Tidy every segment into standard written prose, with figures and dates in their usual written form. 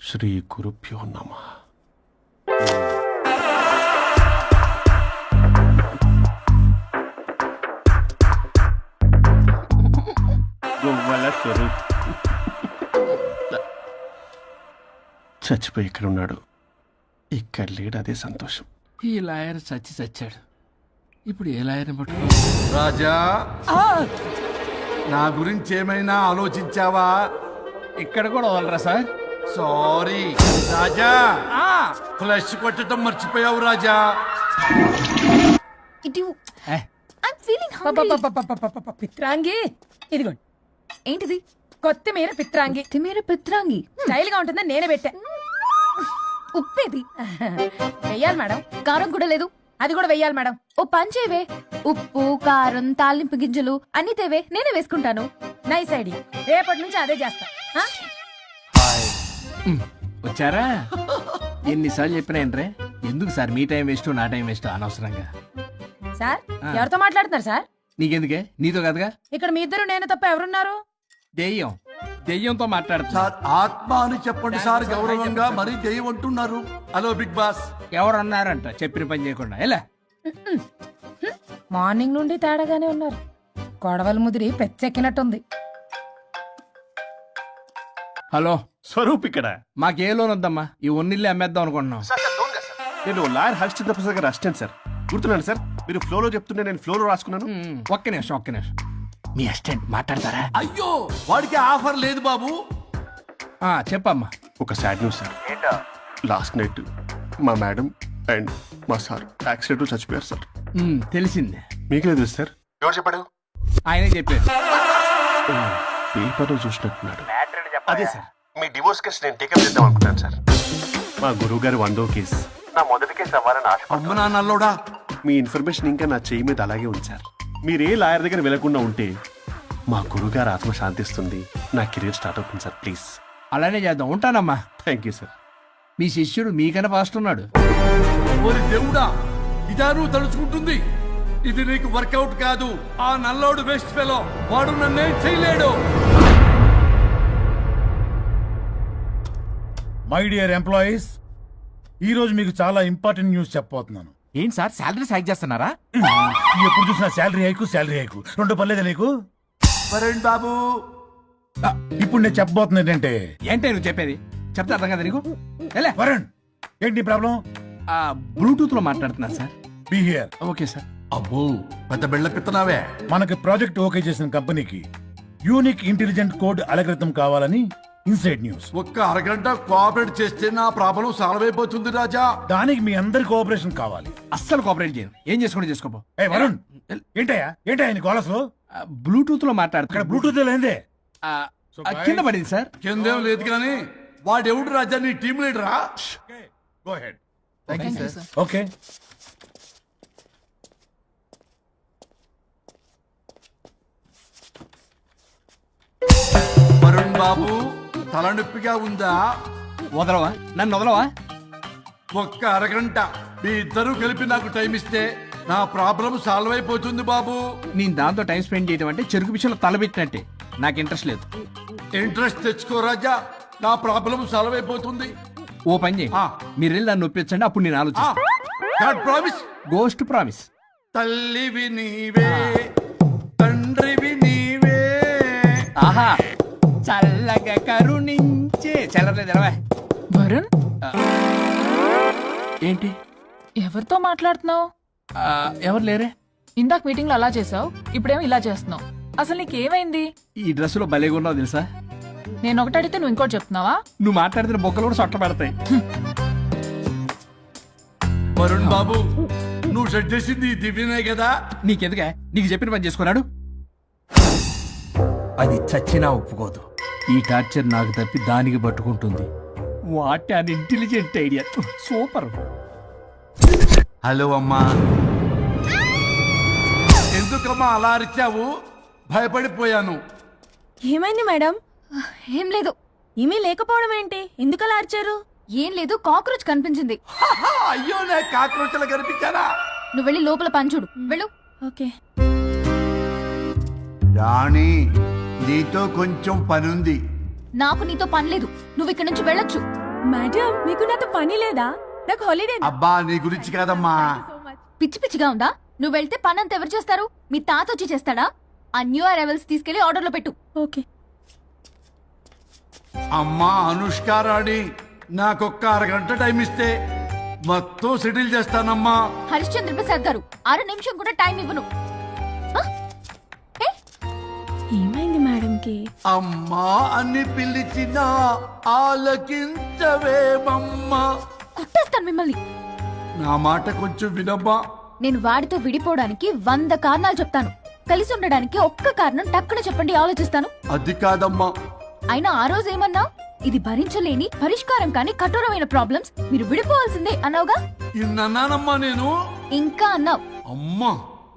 శ్రీ గురుభ్యో నమః. గొవ్వల స్వరూప్ చచ్చిపోయి ఇక్కడ ఉన్నాడు. ఇక్కడ లేడు, అదే సంతోషం. ఈ లాయర్ చచ్చాడు. ఇప్పుడు ఏ లాయర్ని పట్టుకో? రాజా, నా గురించి ఏమైనా ఆలోచించావా? ఇక్కడ కూడా వదలరా సార్? సారీ రాజా, ఫ్లష్ కొట్టడం మర్చిపోయావు రాజా. పిత్రాంగి ఇదిగోండి. ఏంటిది? కొత్తిమీర పిత్రాంగి. కొత్తిమీర పిత్రాంగి స్టైల్ గా ఉంటుందని నేనే పెట్టా. ఉప్పేది? వెయ్యాలి మేడం. కారం కూడా లేదు. అది కూడా వెయ్యాలి మేడం. ఓ పంచేవే, ఉప్పు కారం తాలింపు గింజలు అన్ని తేవే, నేనే వేసుకుంటాను. Nice idea. రేపటి నుంచి అదే చేస్తా. వచ్చారా? ఎన్నిసార్లు చెప్పినా ఏంట్రే? ఎందుకు సార్ మీ టైం వేస్ట్ నా టైం వేస్ట్ అనవసరంగా? సార్ ఎవరితో మాట్లాడుతున్నారు సార్? నీకెందుకే? నీతో కదగా. ఇక్కడ మీ ఇద్దరు నేను తప్ప ఎవరున్నారు? దెయ్యంతో మాట్లాడుతున్నా. సార్ ఆత్మ అని చెప్పండి సార్, గౌరవంగా. మరీ దెయ్యం అంటున్నారు. హలో బిగ్ బాస్. ఎవరు అన్నారంట చెప్పిన పని చేయకుండా? ఎలా మార్నింగ్ నుండి తేడాగానే ఉన్నారు. గొడవల ముదిరి పెచ్చెక్కినట్టుంది. హలో స్వరూప్ ఇక్కడ. మాకే లోన్ వద్దమ్మా, ఈ ఒన్నిల్లు అమ్మేద్దాం అనుకుంటున్నాం. నేను లాయర్ హరిశ్చంద్ర ప్రసాద్ గారు అసిస్టెంట్ సార్. గుర్తున్నాను సార్, మీరు ఫ్లోలో చెప్తుంటే నేను ఫ్లోలో రాసుకున్నాను. ఒక్క నిమిషం. మీ అసిస్టెంట్ మాట్లాడతారా? అయ్యో, వాడికి ఆఫర్ లేదు బాబు. చెప్పమ్మా. ఒక sad news sir. Last night మా మేడం అండ్ మా సార్ యాక్సిడెంట్ చచ్చిపోయారు సార్. తెలిసిందే. మీకే తెలుసు సార్. ఎవరు చెప్పాడు? ఆయనే చెప్పారు. పేపర్లో చూసినట్టున్నాడు. అదే సార్, మీ డివోర్స్ కేసు నేను టేకప్ చేద్దాం అనుకుంటాను సార్. మా గురువు గారి 1వ కేసు నా మొదటి కేసు అవ్వాలని ఆశ. అమ్మ నాన్నల్లోడా, మీ ఇన్ఫర్మేషన్ ఇంకా నా చెయ్యి మీద అలాగే ఉంది సార్. మీరే లాయర్ దగ్గర వెళ్లకుండా ఉంటే మా గురువుగారు ఆత్మ శాంతిస్తుంది, నా కెరీర్ స్టార్ట్ అవుతుంది సార్. ప్లీజ్ అలానే చేద్దాం. ఉంటానమ్మా. Thank you sir. మీ శిష్యుడు మీకన్నా ఫాస్ట్ ఉన్నాడు. ఓరి దేవుడా, ఇదా నువ్వు తలుచుకుంటుంది? ఇది నీకు వర్కౌట్ కాదు. ఆ నల్లోడు బెస్ట్ ఫెలో, వాడు నన్నేం చేయలేడు. మై డియర్ ఎంప్లాయీస్, ఈ రోజు మీకు చాలా ఇంపార్టెంట్ న్యూస్ చెప్పబోతున్నాను. ఏంటి సార్, శాలరీ హైక్ చేస్తున్నారా? ఎప్పుడు చూసినా శాలరీ హైకు రెండు పర్లేదా నీకు? వరుణ్ బాబు, ఇప్పుడు నేను చెప్పబోతున్నా ఏంటంటే, ఏంటే నువ్వు చెప్పేది? చెప్తే అర్థం కదా నీకు? ఎలా వరుణ్, ఏంటి ప్రాబ్లం? బ్లూటూత్ లో మాట్లాడుతున్నా sir. Be here. Okay sir. అబ్బో పెద్ద బిళ్ళ పిత్తనావే. మనకి ప్రాజెక్ట్ ఓకే చేసిన కంపెనీకి యూనిక్ ఇంటెలిజెంట్ కోడ్ అలకృతం కావాలని ఇన్సైడ్ న్యూస్. ఒక్క అరగంట కోఆపరేట్ చేస్తే నా ప్రాబ్లం సాల్వ్ అయిపోతుంది రాజా. దానికి మీ అందరి కోఆపరేషన్ కావాలి. అస్సలు కోఆపరేట్ చేయను. ఏం చేసుకోండి చేసుకోపో. ఏ వరుణ్, ఏంటయ్యా నీ గోలస్లో? బ్లూటూత్ లో ఇక్కడ మాట్లాడుతున్నా. బ్లూటూత్ లేదే. కింద పడింది సార్. కిందేం లేదు కానీ వాడెవడు రాజా, నీ టీం లీడరా? Go head. ఓకే. వరుణ్ బాబు, తలనొప్పిగా ఉందా? వదలవా? నన్ను వదలవా? ఒక్క అరగంట మీ ఇద్దరు కలిపి నాకు టైం ఇస్తే నా ప్రాబ్లం సాల్వ్ అయిపోతుంది బాబు. నేను దాంతో టైం స్పెండ్ చేయడం అంటే చెరుకు పిచ్చలో తలబెట్టినట్టే. నాకు ఇంట్రెస్ట్ లేదు. ఇంట్రెస్ట్ తెచ్చుకో రాజా, నా ప్రాబ్లం సాల్వ్ అయిపోతుంది. ఓ పని చేయి, మీరు వెళ్ళి నన్ను ఒప్పించండి, అప్పుడు నేను ఆలోచిస్తాను. ప్రామిస్. Ghost promise. తల్లివి నీవే, తండ్రివి నీవే. ఆహా, చల్లగా కరుణించే. చల్లలేదు ఎలవా. వరుణ్, ఏంటి? ఎవరితో మాట్లాడుతున్నావు? ఎవరు లేరే? ఇందాక మీటింగ్ లో అలా చేసావు, ఇప్పుడేమో ఇలా చేస్తున్నావు. అసలు నీకేమైంది? ఈ డ్రెస్ లో భలేగా ఉన్నావు తెలుసా? నేను ఒకటి అడిగితే నువ్వు ఇంకోటి చెప్తున్నావా? నువ్వు మాట్లాడితే బొక్కలు కూడా సొట్ట పడతాయి. వరుణ్ బాబు, నువ్వు సెట్ చేసింది ఈ దివ్యనే కదా? నీకెందుకే? నీకు చెప్పిన పని చేసుకున్నాడు. అది చచ్చినా ఒప్పుకోదు. ఈ టార్చర్ నాకు తప్పి దానికి పట్టుకుంటుంది. What an intelligent idea. Super. Hello అమ్మా. ఎందుకమ్మా అలా అరిచావు? భయపడిపోయాను. ఏమైంది మేడం? ఏం లేదు. ఏమీ లేకపోవడం ఏంటి? ఎందుకలా అరిచారు? ఏం లేదు, కాక్రోచ్ కనిపించింది. అయ్యో, నేను కాక్రోచ్లు కనిపించారా? నువ్వు వెళ్ళి లోపల పని చూడు. వెళ్ళు. ఓకే. రాణి, నీతో కొంచెం పనుంది. నాకు నీతో పని లేదు. నువ్వు ఇక్కడి నుంచి వెళ్ళొచ్చు. మేడం మీకు నాతో పని లేదా? నాకు హాలిడే. అబ్బా నీ గురించి కాదమ్మా. పిచ్చి పిచ్చిగా ఉందా? నువ్వు వెళ్తే పని అంతా ఎవరు చేస్తారు? మీ తాత వచ్చి చేస్తాడా? ఆ న్యూ అరైవల్స్ తీసుకెళ్లి ఆర్డర్ లో పెట్టు. ఓకే. అమ్మా అనుష్కారాణి, నాకొక్క అరగంట టైం ఇస్తే మొత్తం సెటిల్ చేస్తానమ్మా. హరిశ్చంద్ర ప్రసాద్ గారు 6 నిమిషం కూడా టైం ఇవ్వను. ఏమైంది మేడంకి? అమ్మా అని పిలిచిన ఆలకించవేమమ్మా. కుట్టేస్తాను మిమ్మల్ని. నా మాట కొంచెం వినమ్మా. నేను వాడితో విడిపోవడానికి 100 కారణాలు చెప్తాను. కలిసి ఉండడానికి ఒక్క కారణం టక్కున చెప్పండి, ఆలోచిస్తాను. అది కాదమ్మా. అయినా ఆ రోజు ఏమన్నా? ఇది భరించలేని పరిష్కారం కాని కఠోరమైన ప్రాబ్లమ్స్, మీరు విడిపోవాల్సిందే అన్నావుగా. ఇన్నానమ్మా నేను. ఇంకా అన్నావు, అమ్మా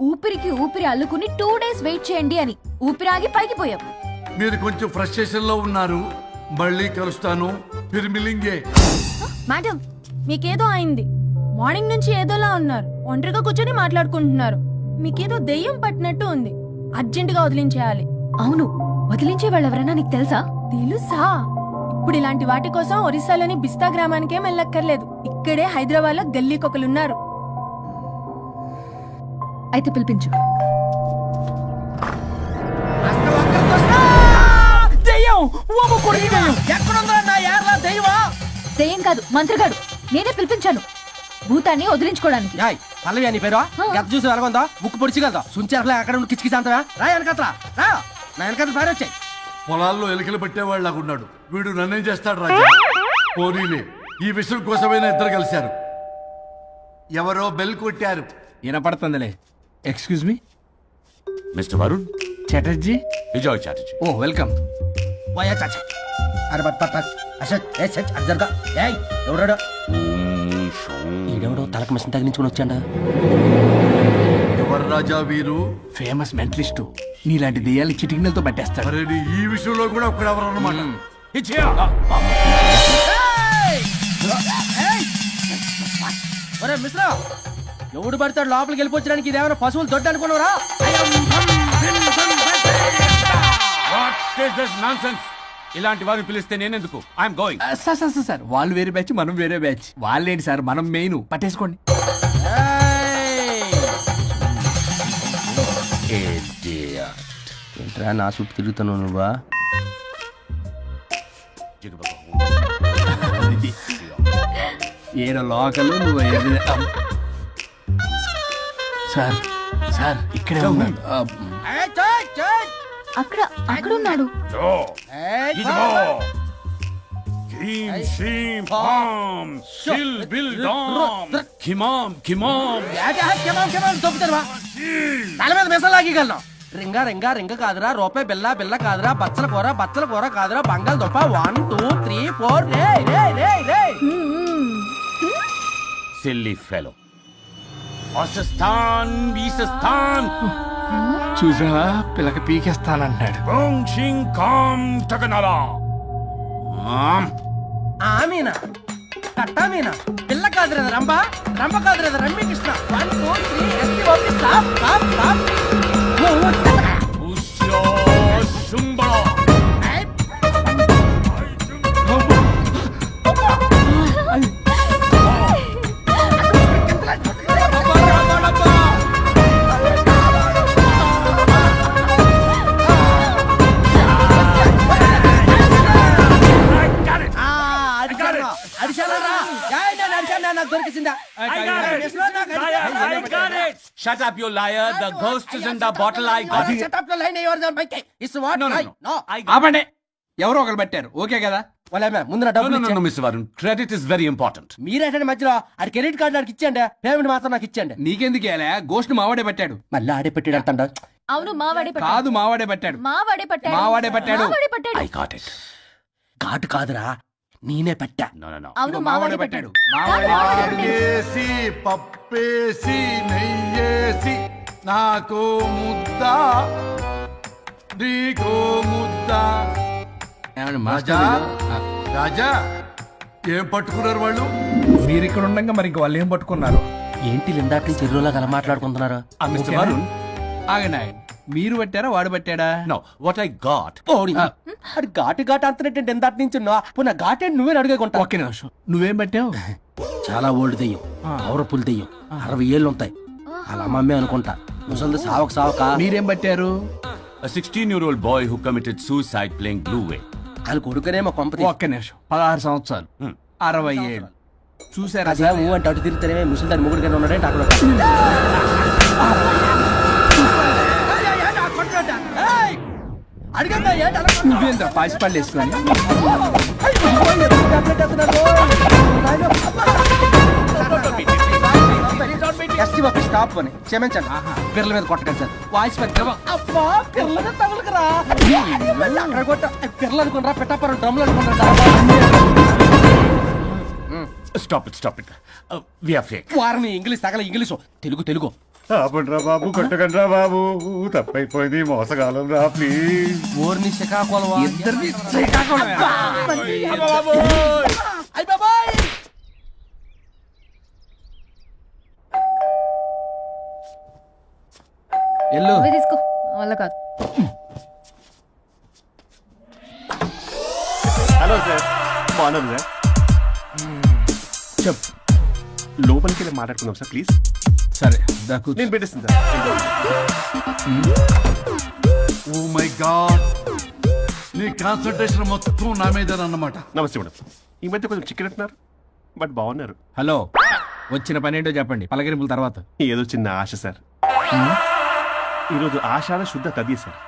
ఊపిరికి ఊపిరి అల్లుకుని 2 days వెయిట్ చేయండి అని. ఊపిరాగి పైకి పోయావు. మీరు కొంచెం ఫ్రస్ట్రేషన్ లో ఉన్నారు. మళ్ళీ కలుస్తాను. ఫిర్మిలింగే. మేడం మీకేదో అయింది. మార్నింగ్ నుంచి ఏదోలా ఉన్నారు. ఒంటరిగా కూర్చొని మాట్లాడుకుంటున్నారు. మీకేదో దెయ్యం పట్టినట్టు ఉంది. అర్జెంటుగా వదిలించేయాలి. అవును, వదిలించే వాళ్ళెవరైనా నీకు తెలుసా? తెలుసా? ఇప్పుడు ఇలాంటి వాటి కోసం ఒరిస్సాలోని బిస్తా గ్రామానికేం వెళ్ళక్కర్లేదు. ఇక్కడే హైదరాబాద్ లో గల్లీకొకలున్నారు. అయితే పిలిపించు. దెయ్యం కాదు, మంత్రగాడు. నేనే పిలిపించాను భూతాన్ని వదిలించుకోవడానికి. పల్లవి అని పేరు గత చూసి వెలగొందా ముక్కు పొడిచిగలదా సుంచారులే అక్కడ ఉండి కిచకిచంతవా రా వెనకత్రా రా నా వెనకత్ర పేరు వచ్చాయి. పొలాల్లో ఎలికలు పెట్టేవాళ్ళగా ఉన్నాడు వీడు. నన్నేం చేస్తాడు రాజా? పోనీలే, ఈ విషయం కోసమైనా ఇద్దరు కలిశారు. ఎవరో బెల్ కొట్టారు. వినపడుతుందిలే. Excuse me mister Varun Chatterjee. Vijay Chatterjee. ఓ వెల్కమ్. పోయా చాచా అరే బట్ పట్ పట్ అసత్ ఏ సచ్ అర్జర్గా ఏయ్ ఎవరాడు? ఈడెవడో తలకు మిషన్ తగిలించుకుని వచ్చాడా? ఎవరు రాజా వీరు? Famous mentalist. నీలాంటి దెయ్యాలు చిటికినలతో పట్టేస్తాడు. మరి ఈ విషయంలో కూడా ఒకడెవరు అన్నమాట. ఒరే మిశ్రా, ఎవడు పడతాడు లోపలికి వెళ్ళిపోవడానికి? ఇదేమైనా పశువులు దొడ్డు అనుకున్నారా? ఇలాంటి వారిని పిలిస్తే నేనెందుకు? I'm going. Sir sir sir వాళ్ళు వేరే బ్యాచ్, మనం వేరే బ్యాచ్. వాళ్ళేంటి సార్, మనం మెయిన్. పట్టేసుకోండి. ఏంట్రా నా చుట్టూ తిరుగుతున్నావు నువ్వా? ఏడో లోకల్ నువ్వు సార్ సార్ ఇక్కడే ఉన్నాడు. అక్కడ అక్కడ ఉన్నాడు. తల మీద మిసలాగలను. రింగా రింగా రింగ కాదురా, రూపాయి బిల్ల బిల్ల కాదురా, బచ్చల కూర కాదురా, బంగాళదుంప 1 2 3 4 రే రే రే రే. Silly fellow. అసస్థాన్ బీసస్థాన్ చూసా పిల్లకి పీకేస్తానంటున్నాడు. ఆమీనా కట్టామీనా పిల్ల కాదురా రంభ, రంభ కాదురా రమ్మి Krishna. 1 2 3 S T O P stop stop stop. Shut up, you liar. The ghost is in the bottle. I got it. Shut up the line. Yours are my case. It's what? No. ఆపండి. ఎవరో ఒకరు పెట్టారు. ఓకే కదా? ముందు నా డబ్బులు No, Mr. Varun. Credit is very important. మీరేంటంటే మధ్యలో ఆడి క్రెడిట్ కార్డు నాకు ఇచ్చేయండి, పేమెంట్ మాత్రం నాకు ఇచ్చేయండి. నీకెందుకు ఎలా గోష్ట్ మావాడే పెట్టాడు. మళ్ళీ ఆడే పెట్టాడు అంటాడు. అవును, మావాడే పట్టాడు. కాదు మావాడే పెట్టాడు. మావాడే పట్టాడు. మావాడే పట్టాడు. మావాడే పట్టాడు. I got it. ఘాటు కాదురా, నేనే పెట్టా. No. అవును, మావాడే పట్టాడు. ఆగేసి పప్పేసి నెయ్యేసి నాకు ముద్ద నీకో ముద్ద. ఏమండి రాజా మాస్టర్? రాజా ఏం పట్టుకున్నారు వాళ్ళు? మీరు ఇక్కడ ఉండగా మరి ఇంక వాళ్ళు ఏం పట్టుకున్నారు? ఏంటి ఇందాక నుంచి చెరువులా కల మాట్లాడుకుంటున్నారు? Mr. Varun. ఆగండి ఆగండి. మీరు పట్టారా వాడు పట్టాడా? No, what I got. ఓడి అది ఘాటు ఘాటు అంటున్నట్టు ఎందాటి నుంచి నా ఘాటే నువ్వే అడుగుకుంటా. ఒక్క నిమిషం, నువ్వేం పట్టావు? చాలా ఓల్డ్ దెయ్యం, పవర్ఫుల్ దెయ్యం, 60 ఏళ్ళు ఉంటాయి. అలా అమ్మమ్మే అనుకుంటా. ముసలి సావక మీరేం పట్టారు? A 16-year-old boy who committed suicide playing Blue Whale. వాళ్ళు కొడుకునేమో కొంపతి. ఒక్క నిమిషం, 16 సంవత్సరాలు, 60 ఏళ్ళు. చూసారా అదే ఊ అంటే అటు తిరిగితేనే ముసలి దాని ముగ్గురు కింద ఉన్నాడే అక్కడ. అడిగండి నువ్వేంద్ర పాసిపళ్ళు వేసుకొని? ఎస్టీ బాబు స్టాప్ అని క్షమించండి. పిల్లల మీద కొట్టకండి సార్. వాయిస్ అబ్బా పిల్లల మీద తగులుకురా. అక్కడ కొట్ట పిల్లలు అనుకున్నారా, పెట్టాపరం డ్రమ్లు అనుకున్నారా? Stop it. We are fake. వారిని ఇంగ్లీష్ తగల ఇంగ్లీషు తెలుగు. ఆపండ్రా బాబు, కొట్టకండ్రా బాబు, తప్పైపోయింది, మోసగాలం రా ప్లీజ్. ఊరిని శ్రీకాకుళం ఇద్దరిని శ్రీకాకుళం. ఎల్లు నువ్వే తీసుకో, వల్ల కాదు. హలో సార్, బాగున్నారు సార్? చెప్పు. లోపలికి వెళ్ళి మాట్లాడుకుందాం సార్ ప్లీజ్. సరే దాకు నేను పెట్టేస్తాను సార్. ఓ మై గాడ్, నీ కాన్సన్ట్రేషన్ మొత్తం నా మీద అన్నమాట. నమస్తే మేడం. ఈ మధ్య కొంచెం చికెన్ అంటున్నారు, బట్ బాగున్నారు. హలో, వచ్చిన పని ఏంటో చెప్పండి, పలకరింపుల తర్వాత. ఏదో చిన్న ఆశ సార్. ఈరోజు ఆషాఢ శుద్ధ తది సార్,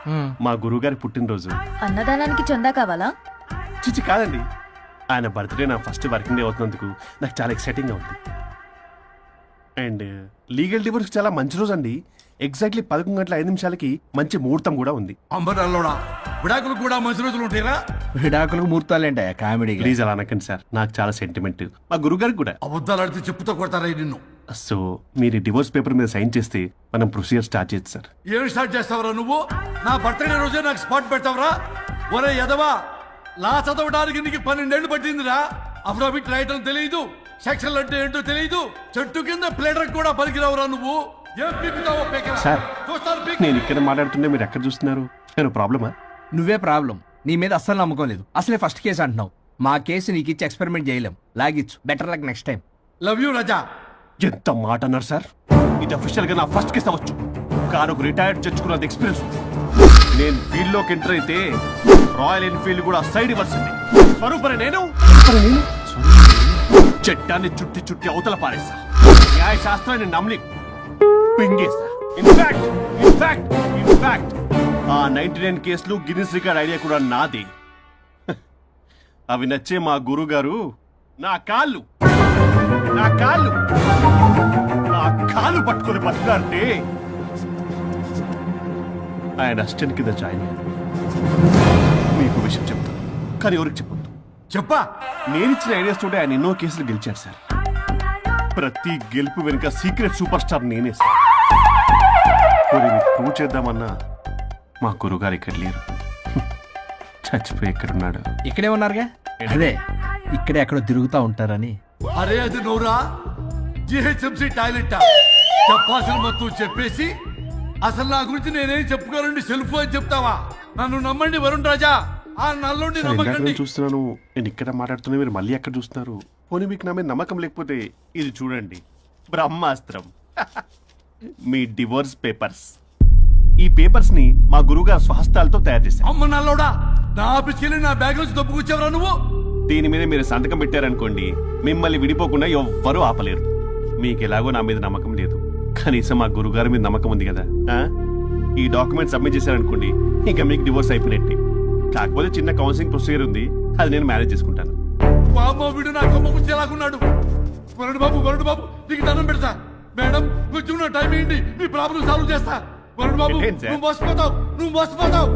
మా గురువుగారి పుట్టినరోజు. అన్నదానానికి చందా కావాలా? చిచ్చి కాదండి, ఆయన బర్త్డే నా ఫస్ట్ వర్కింగ్ డే అవుతున్నందుకు నాకు చాలా ఎక్సైటింగ్గా ఉంది. అండ్ లీగల్ డివోర్స్ చాలా మంచి రోజు అండి. ఎగ్జాక్ట్లీ 11:05 మంచి ముహూర్తం కూడా ఉంది. అంబరాల్లోడా విడాకులు కూడా మంచి రోజులు ఉంటాయిరా. విడాకులకు ముహూర్తాలేంటా కామెడీ? ప్లీజ్ అలా అనకండి సార్, నాకు చాలా సెంటిమెంట్, మా గురుగారికి కూడా. అబద్ధాలు ఆడితే చెప్పుతో కొడతారా నిన్ను. సో మీరు డివోర్స్ పేపర్ మీద సైన్ చేస్తే మనం ప్రొసీజర్ స్టార్ట్ చేయొచ్చు సార్. ఏం స్టార్ట్ చేస్తావరా నువ్వు? నా బర్త్డే రోజే నాకు స్పాట్ పెడతావరా? ఒరే ఎదవా, లా చదవడానికి నీకు 12 ఏళ్ళు పట్టిందిరా. అఫిడవిట్ రాయటం తెలియదు, సెక్షన్లు అంటే ఏంటో తెలియదు, చెట్టు కింద ప్లేడర్ కూడా పలికిరావురా నువ్వు. ఏం పీకుతావో పీకరా. సార్, చూస్తారు పీక్. నేను ఇక్కడ మాట్లాడుతుంటే మీరు ఎక్కడ చూస్తున్నారు? నేను ప్రాబ్లమా? నువ్వే ప్రాబ్లం. నీ మీద అస్సలు నమ్మకం లేదు. అసలే ఫస్ట్ కేసు అంటున్నావు. మా కేసు నీకు ఇచ్చి ఎక్స్పెరిమెంట్ చేయలేం. లాగిచ్చు, better luck next time. Love you Raja. ఎంత మాట అన్నారు సార్? ఇది అఫీషియల్ గా నా ఫస్ట్ కేసు అవ్వచ్చు, కానీ ఒక రిటైర్డ్ జడ్జ్ కూడా ఎక్స్పీరియన్స్. నేను ఫీల్డ్ లోకి ఎంటర్ అయితే రాయల్ ఎన్ఫీల్డ్ కూడా సైడ్ ఇవ్వాల్సింది. స్వరూపరే నేను చట్టాన్ని చుట్టి అవతల పారేస్తా. న్యాయ శాస్త్రాన్ని నమ్మి పింగేస్తా. ఇన్ఫాక్ట్ ఆ 99 కేసులు గిన్నిస్ రికార్డ్ ఐడియా కూడా నాది. అవి నచ్చే మా గురువు గారు నా కాళ్ళు పట్టుకొని బతుకారంటే ఆయన అసిస్టెంట్ కింద జాయిన్ అయ్యాను. మీకు విషయం చెప్తాను, కానీ ఎవరికి చెప్పొద్దు. చెప్పా. నేనిచ్చిన ఐడియాస్ తోటి ఆయన ఎన్నో కేసులు గెలిచారు సార్. ప్రతి గెలుపు వెనుక సీక్రెట్ సూపర్ స్టార్ నేనే సార్. ప్రూవ్ చేద్దామన్నా మా గురుగారు ఇక్కడ లేరు. చచ్చిపోయి ఎక్కడున్నాడు? ఇక్కడే ఉన్నారుగా. అదే ఇక్కడే ఎక్కడో తిరుగుతూ ఉంటారని. అరే అది నోరా, జిహెచ్ఎంసీ టాయిలెట్ చెప్పాల్సిన మొత్తం చెప్పేసి అసలు నా గురించి నేనేం చెప్పుకోనండి సెల్ఫ్ అని చెప్తావా? నన్ను నమ్మండి వరుణ్ రాజా, ఆ నల్లుండి సార్, ఇందాక నమ్మకండి. నేను చూస్తున్నాను, నేను ఇక్కడ మాట్లాడుతున్నా, మీరు మళ్ళీ ఎక్కడ చూస్తున్నారు? పోనీ మీకు నా మీద నమ్మకం లేకపోతే ఇది చూడండి, బ్రహ్మాస్త్రం. మీ డివోర్స్ పేపర్స్. ఈ పేపర్స్ ని మా గురువుగారు స్వహస్తాలతో తయారు చేశారు. అమ్మ నల్లోడా, నా ఆఫీస్కి వెళ్ళి నా బ్యాగ్ నుంచి దొప్పుకొచ్చావరా నువ్వు? దీని మీద మీరు సంతకం పెట్టారనుకోండి, మిమ్మల్ని విడిపోకుండా ఎవ్వరూ ఆపలేరు. మీకు ఎలాగో నా మీద నమ్మకం లేదు, కనీసం మా గురుగారి మీద నమ్మకం ఉంది కదా. ఈ డాక్యుమెంట్ సబ్మిట్ చేశారనుకోండి, ఇంకా మీకు డివోర్స్ అయిపోయినట్టే. కాకపోతే చిన్న కౌన్సిలింగ్ ప్రొసీజర్ ఉంది, అది నేను మేనేజ్ చేసుకుంటాను. వామ్మో, వీడు నా కొమ్మ గురించి ఎలాగున్నాడు. వరుణ్ బాబు నీకు దండం పెడతా. మేడం కొంచెం నా టైం ఏంటి, మీ ప్రాబ్లం సాల్వ్ చేస్తా. వరుణ్ బాబు ఏంటి సార్? నువ్వు మోసపోతావు.